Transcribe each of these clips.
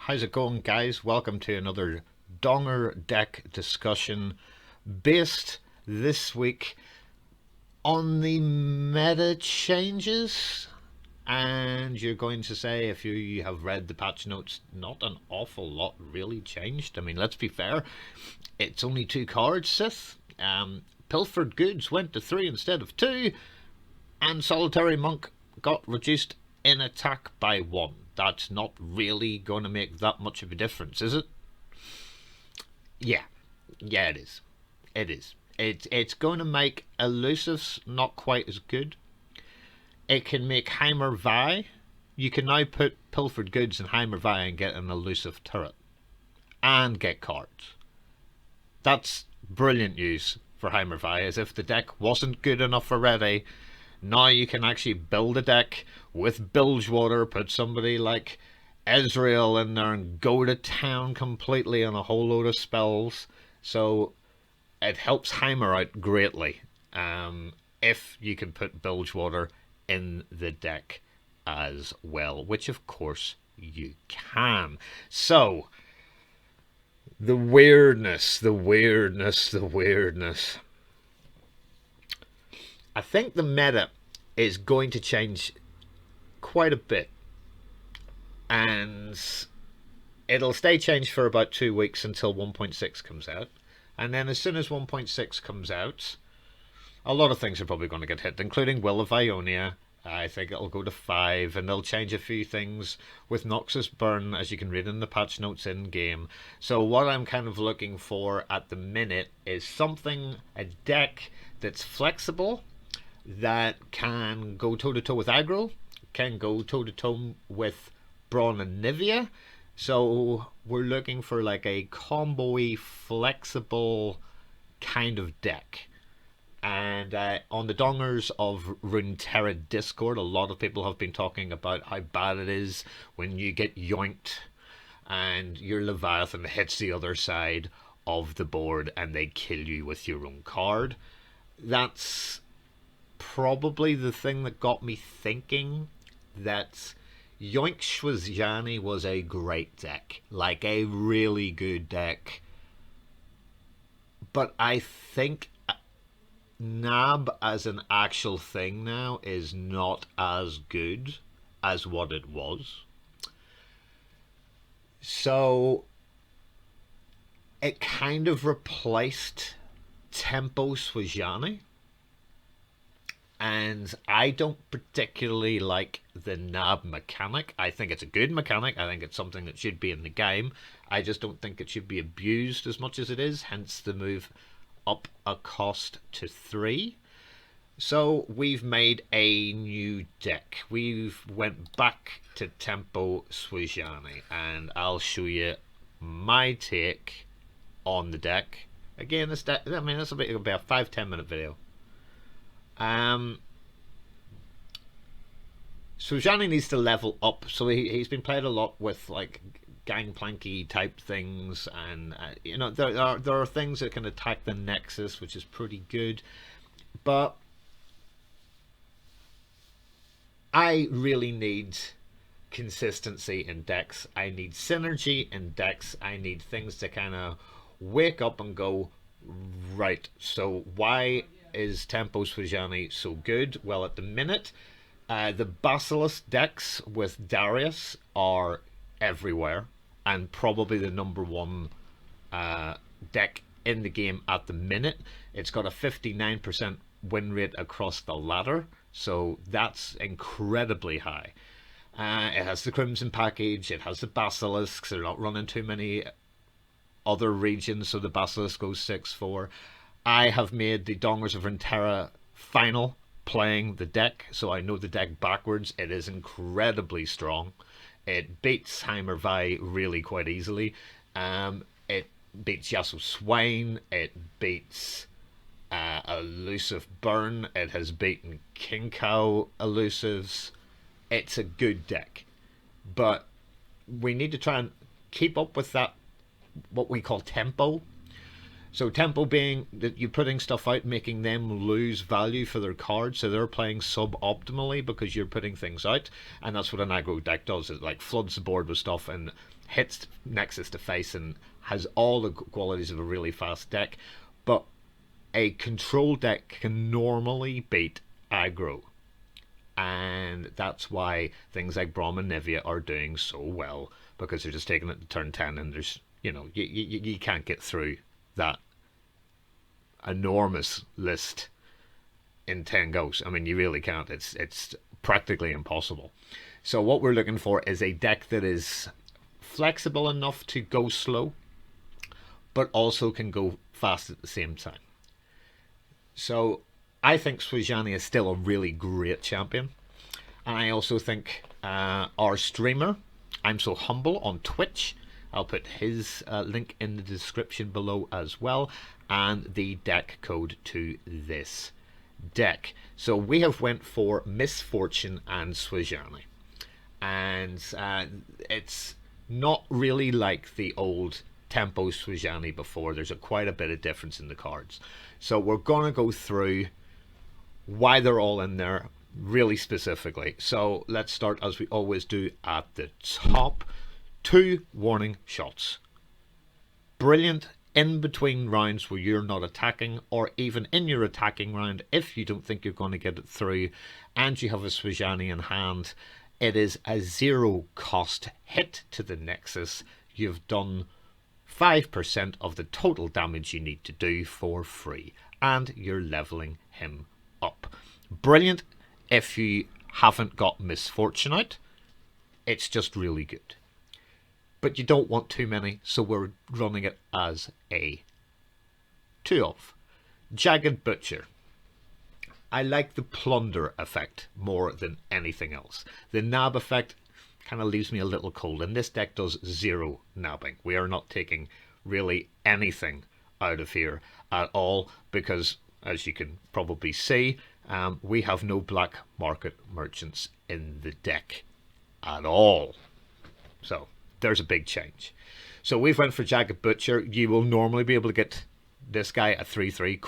How's it going, guys? Welcome to another Donger deck discussion based this week on the meta changes. And you're going to say, if you have read the patch notes, not an awful lot really changed. I mean, let's be fair, it's only 2 cards, Sith. Pilfered Goods went to 3 instead of 2, and Solitary Monk got reduced in attack by 1. That's not really going to make that much of a difference, is it? Yeah, it is. It is. It's going to make elusives not quite as good. It can make Heimer Vi. You can now put Pilfered Goods in Heimer Vi and get an elusive turret. And get cards. That's brilliant news for Heimer Vi, as if the deck wasn't good enough already. Now you can actually build a deck with Bilgewater, put somebody like Ezreal in there and go to town completely on a whole load of spells. So it helps Heimer out greatly if you can put Bilgewater in the deck as well, which of course you can. So the weirdness. I think the meta is going to change quite a bit, and it'll stay changed for about 2 weeks until 1.6 comes out, and then as soon as 1.6 comes out, a lot of things are probably going to get hit, including Will of Ionia. I think it'll go to 5, and they'll change a few things with Noxus Burn, as you can read in the patch notes in game. So what I'm kind of looking for at the minute is something, a deck that's flexible, that can go toe-to-toe with aggro, can go toe-to-toe with Brawn and Anivia. So we're looking for like a combo-y, flexible kind of deck. And on the Dongers of Runeterra Discord, a lot of people have been talking about how bad it is when you get yoinked and your Leviathan hits the other side of the board and they kill you with your own card. That's probably the thing that got me thinking that Yoink Sejuani was a great deck, like a really good deck. But I think Nab as an actual thing now is not as good as what it was. So it kind of replaced Tempo Sejuani. And I don't particularly like the nab mechanic. I think it's a good mechanic. I think it's something that should be in the game. I just don't think it should be abused as much as it is, hence the move up a cost to 3. So we've made a new deck. We've went back to Tempo Sejuani, and I'll show you my take on the deck. Again, this deck, I mean, this will be about a 5-10 minute video. Sejuani needs to level up, so he's been played a lot with like gangplanky type things, and you know, there are things that can attack the Nexus, which is pretty good, but I really need consistency in decks. I need synergy in decks. I need things to kind of wake up and go, right, so why is Tempo Sejuani so good? Well, at the minute, the Basilisk decks with Darius are everywhere, and probably the #1 deck in the game at the minute. It's got a 59% win rate across the ladder, so that's incredibly high. It has the Crimson package, it has the Basilisks, they're not running too many other regions, so the Basilisk goes 6-4. I have made the Dongers of Runeterra final playing the deck, so I know the deck backwards. It is incredibly strong. It beats Heimer Vi really quite easily. It beats Yasuo Swain. It beats Elusive Burn. It has beaten King Cow elusives. It's a good deck. But we need to try and keep up with that, what we call tempo. So tempo being that you're putting stuff out, making them lose value for their cards, so they're playing suboptimally because you're putting things out, and that's what an aggro deck does. It like floods the board with stuff and hits Nexus to face and has all the qualities of a really fast deck, but a control deck can normally beat aggro. And that's why things like Braum and Anivia are doing so well, because they're just taking it to turn 10 and there's, you can't get through that enormous list in 10 goes. I mean, you really can't. It's practically impossible. So what we're looking for is a deck that is flexible enough to go slow, but also can go fast at the same time. So I think Sejuani is still a really great champion. And I also think our streamer, I'm So Humble on Twitch, I'll put his link in the description below as well, and the deck code to this deck. So we have went for Misfortune and Sejuani. And it's not really like the old Tempo Sejuani before. There's quite a bit of difference in the cards. So we're going to go through why they're all in there really specifically. So let's start, as we always do, at the top. 2 warning shots. Brilliant in between rounds where you're not attacking, or even in your attacking round if you don't think you're going to get it through and you have a Sejuani in hand. It is a 0 cost hit to the Nexus. You've done 5% of the total damage you need to do for free, and you're leveling him up. Brilliant if you haven't got Misfortune out. It's just really good. But you don't want too many, so we're running it as a 2 of. Jagged Butcher. I like the plunder effect more than anything else. The nab effect kind of leaves me a little cold, and this deck does 0 nabbing. We are not taking really anything out of here at all, because as you can probably see, we have no black market merchants in the deck at all. So there's a big change. So we've went for Jagged Butcher. You will normally be able to get this guy a 3/3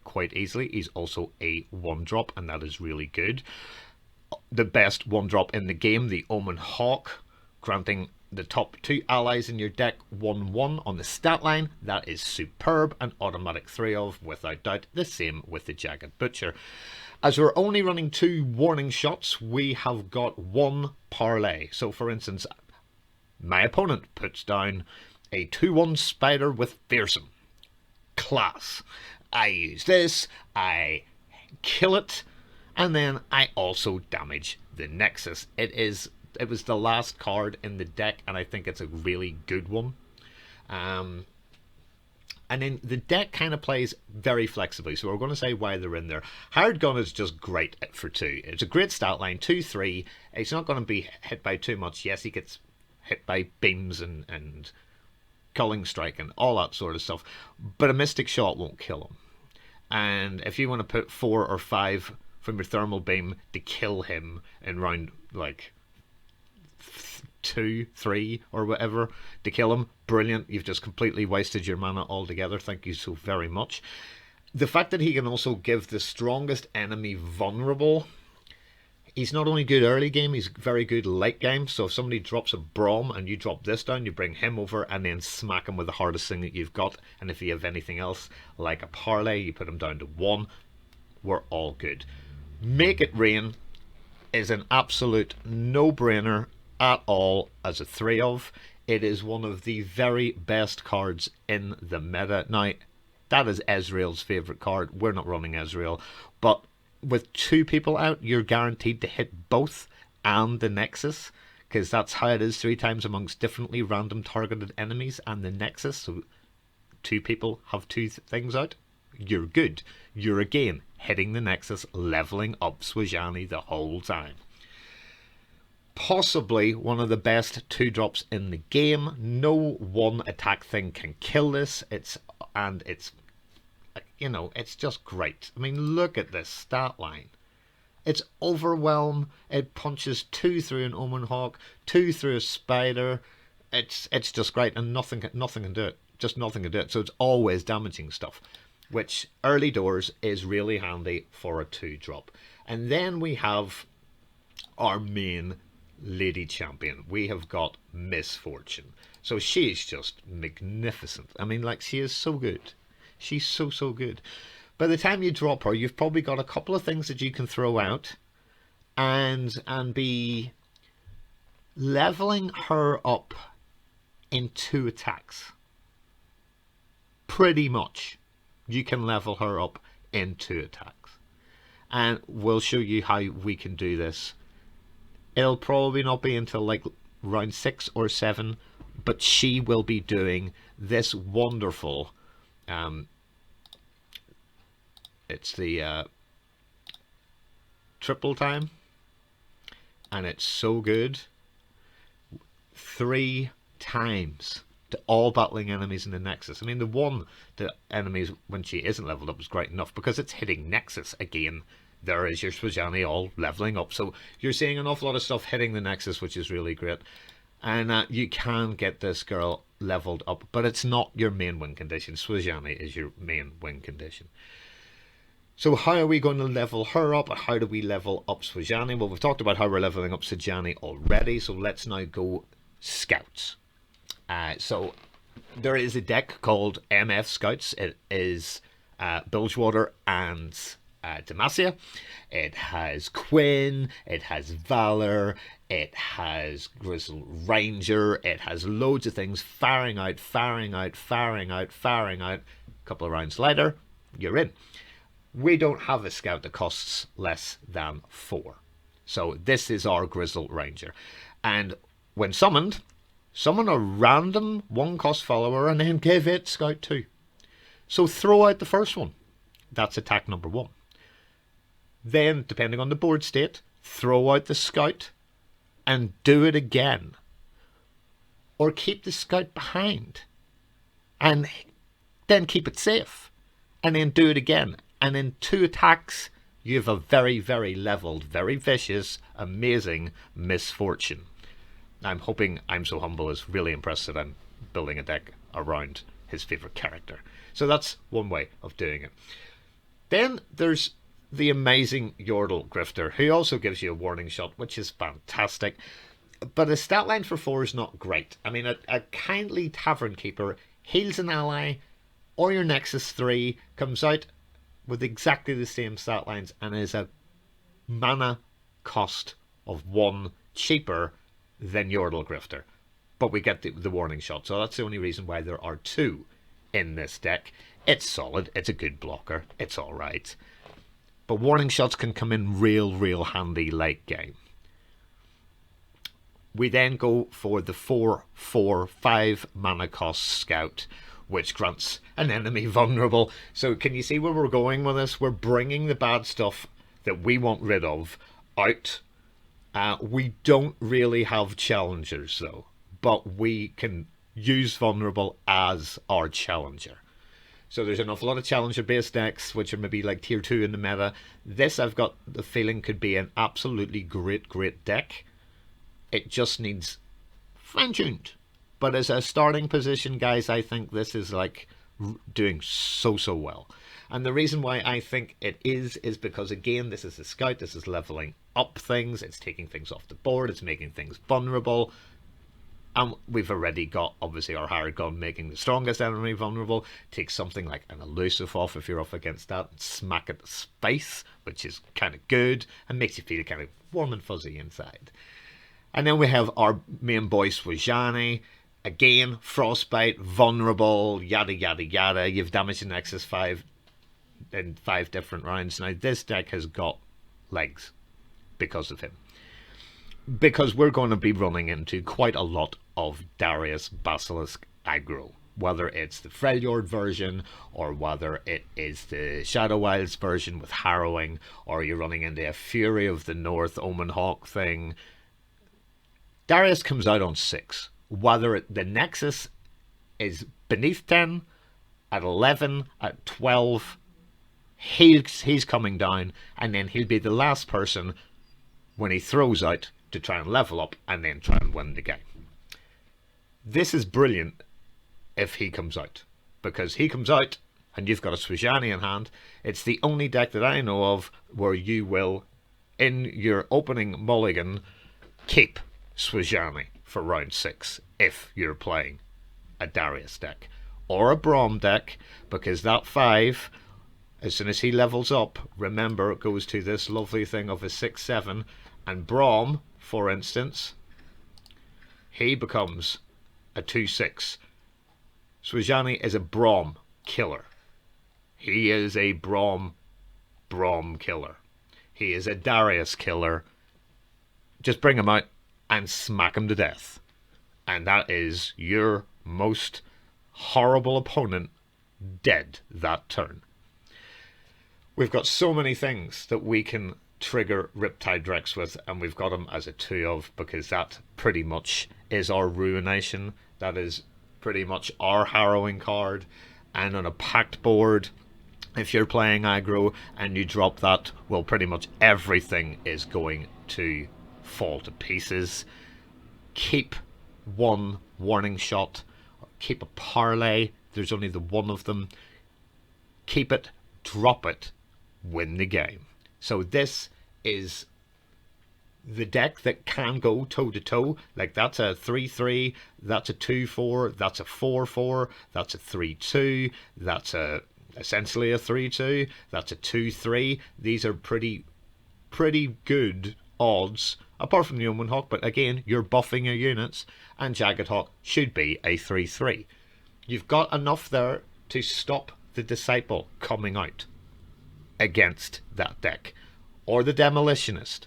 quite easily. He's also a 1-drop, and that is really good. The best 1-drop in the game, the Omen Hawk, granting the top 2 allies in your deck 1/1 on the stat line. That is superb. An automatic 3 of, without doubt. The same with the Jagged Butcher. As we're only running 2 warning shots, we have got 1 parlay. So for instance, my opponent puts down a 2/1 spider with fearsome. Class. I use this, I kill it, and then I also damage the Nexus. It was the last card in the deck, and I think it's a really good one. And then the deck kind of plays very flexibly, so we're going to say why they're in there. Hired Gun is just great for 2. It's a great stat line, 2/3. It's not going to be hit by too much. Yes, he gets hit by beams and culling strike and all that sort of stuff, but a Mystic Shot won't kill him. And if you want to put 4 or 5 from your thermal beam to kill him in round like 2, 3 or whatever to kill him, brilliant. You've just completely wasted your mana altogether. Thank you so very much. The fact that he can also give the strongest enemy vulnerable. He's not only good early game, he's very good late game. So if somebody drops a Braum and you drop this down, you bring him over and then smack him with the hardest thing that you've got. And if you have anything else, like a parlay, you put him down to 1. We're all good. Make It Rain is an absolute no-brainer at all as a 3 of. It is one of the very best cards in the meta. Now, that is Ezreal's favourite card. We're not running Ezreal, but with 2 people out, you're guaranteed to hit both and the Nexus, because that's how it is 3 times amongst differently random targeted enemies and the Nexus. So 2 people have 2 things out, you're good. You're again hitting the Nexus, leveling up Sejuani the whole time. Possibly one of the best 2-drops in the game. No one attack thing can kill this. It's just great. I mean, look at this stat line. It's Overwhelm. It punches 2 through an Omen Hawk, 2 through a Spider. It's just great, and nothing can do it. Just nothing can do it. So it's always damaging stuff, which early doors is really handy for a 2-drop. And then we have our main lady champion. We have got Misfortune. So she is just magnificent. I mean, like, she is so good. She's so, so good. By the time you drop her, you've probably got a couple of things that you can throw out and be leveling her up in 2 attacks. Pretty much. You can level her up in 2 attacks. And we'll show you how we can do this. It'll probably not be until like round 6 or 7, but she will be doing this wonderful it's the triple time, and it's so good. 3 times to all battling enemies in the Nexus. I mean, the one to enemies when she isn't leveled up is great enough because it's hitting Nexus again. There is your Sejuani all leveling up. So you're seeing an awful lot of stuff hitting the Nexus, which is really great. And you can get this girl leveled up, but it's not your main win condition. Sejuani is your main win condition. So how are we going to level her up? How do we level up Sejuani? Well, we've talked about how we're leveling up Sejuani already, so let's now go Scouts. So there is a deck called MF Scouts. It is Bilgewater and Demacia. It has Quinn, it has Valor, it has Grizzle Ranger, it has loads of things firing out. A couple of rounds later, you're in. We don't have a scout that costs less than 4. So this is our Grizzle Ranger. And when summoned, summon a random 1-cost follower and then give it Scout 2. So throw out the first one. That's attack number 1. Then, depending on the board state, throw out the Scout and do it again. Or keep the Scout behind and then keep it safe. And then do it again. And in 2 attacks, you have a very, very leveled, very vicious, amazing Misfortune. I'm hoping I'm So Humble is really impressed that I'm building a deck around his favourite character. So that's one way of doing it. Then there's the amazing Yordle Grifter, who also gives you a warning shot, which is fantastic. But a stat line for 4 is not great. I mean, a Kindly Tavern Keeper heals an ally, or your Nexus 3 comes out with exactly the same stat lines and is a mana cost of 1 cheaper than Yordle Grifter. But we get the warning shot, so that's the only reason why there are 2 in this deck. It's solid, it's a good blocker, it's alright. But warning shots can come in real handy late game. We then go for the 4/4/5 mana cost Scout, which grants an enemy vulnerable. So can you see where we're going with this? We're bringing the bad stuff that we want rid of out. We don't really have challengers though, but we can use vulnerable as our challenger. So there's an awful lot of challenger based decks which are maybe like tier 2 in the meta. This, I've got the feeling, could be an absolutely great deck. It just needs fine-tuned. But as a starting position, guys, I think this is like doing so well. And the reason why I think it is because, again, this is a Scout, this is leveling up things, it's taking things off the board, it's making things vulnerable. And we've already got, obviously, our hired gun making the strongest enemy vulnerable. Take something like an elusive off if you're up against that, and smack at the space, which is kind of good, and makes you feel kind of warm and fuzzy inside. And then we have our main boy, Sejuani. Again, Frostbite, vulnerable, yada yada. You've damaged the Nexus 5 in 5 different rounds. Now, this deck has got legs because of him. Because we're going to be running into quite a lot of Darius Basilisk aggro. Whether it's the Freljord version, or whether it is the Shadow Wilds version with Harrowing, or you're running into a Fury of the North Omen Hawk thing. Darius comes out on 6. Whether the Nexus is beneath 10, at 11, at 12, he's coming down, and then he'll be the last person when he throws out to try and level up and then try and win the game. This is brilliant if he comes out, because he comes out and you've got a Sejuani in hand. It's the only deck that I know of where you will, in your opening mulligan, keep Sejuani for round 6 if you're playing a Darius deck or a Braum deck, because that 5, as soon as he levels up, remember, it goes to this lovely thing of a 6/7, and Braum, for instance, he becomes a 2/6. Sejuani is a Braum killer. He is a Braum killer. He is a Darius killer. Just bring him out and smack him to death. And that is your most horrible opponent dead that turn. We've got so many things that we can trigger Riptide Rex with, and we've got them as a 2 of, because that pretty much is our Ruination. That is pretty much our harrowing card. And on a packed board, if you're playing aggro and you drop that, well, pretty much everything is going to fall to pieces. Keep one warning shot, or keep a parlay. There's only the one of them. Keep it, drop it, win the game. So this is the deck that can go toe to toe. Like, that's a 3/3, that's a 2/4, that's a 4/4, that's a 3/2, that's essentially a 3/2, that's a 2/3. These are pretty good odds, apart from the Omen Hawk, but again, you're buffing your units, and Jagged Hawk should be a 3/3. You've got enough there to stop the Disciple coming out against that deck, or the Demolitionist.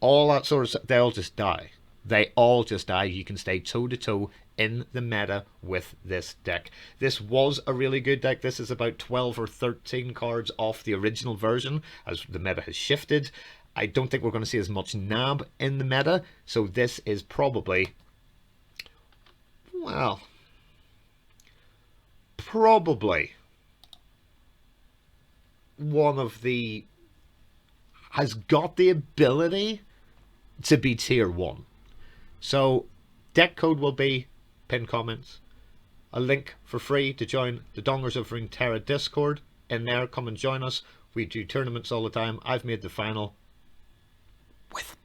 All that sort of stuff, they all just die. They all just die. You can stay toe to toe in the meta with this deck. This was a really good deck. This is about 12 or 13 cards off the original version as the meta has shifted. I don't think we're going to see as much nab in the meta, so this is probably, well, probably one of the, has got the ability to be tier 1. So deck code will be pinned comments. A link for free to join the Dongers of Runeterra Discord. In there, come and join us. We do tournaments all the time. I've made the final with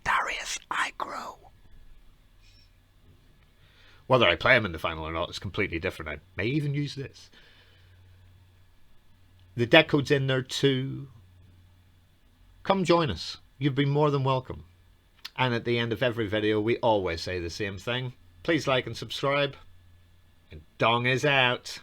Darius aggro. Whether I play him in the final or not is completely different. I may even use this. The deck code's in there too. Come join us. You'd be more than welcome. And at the end of every video, we always say the same thing. Please like and subscribe. And Dong is out.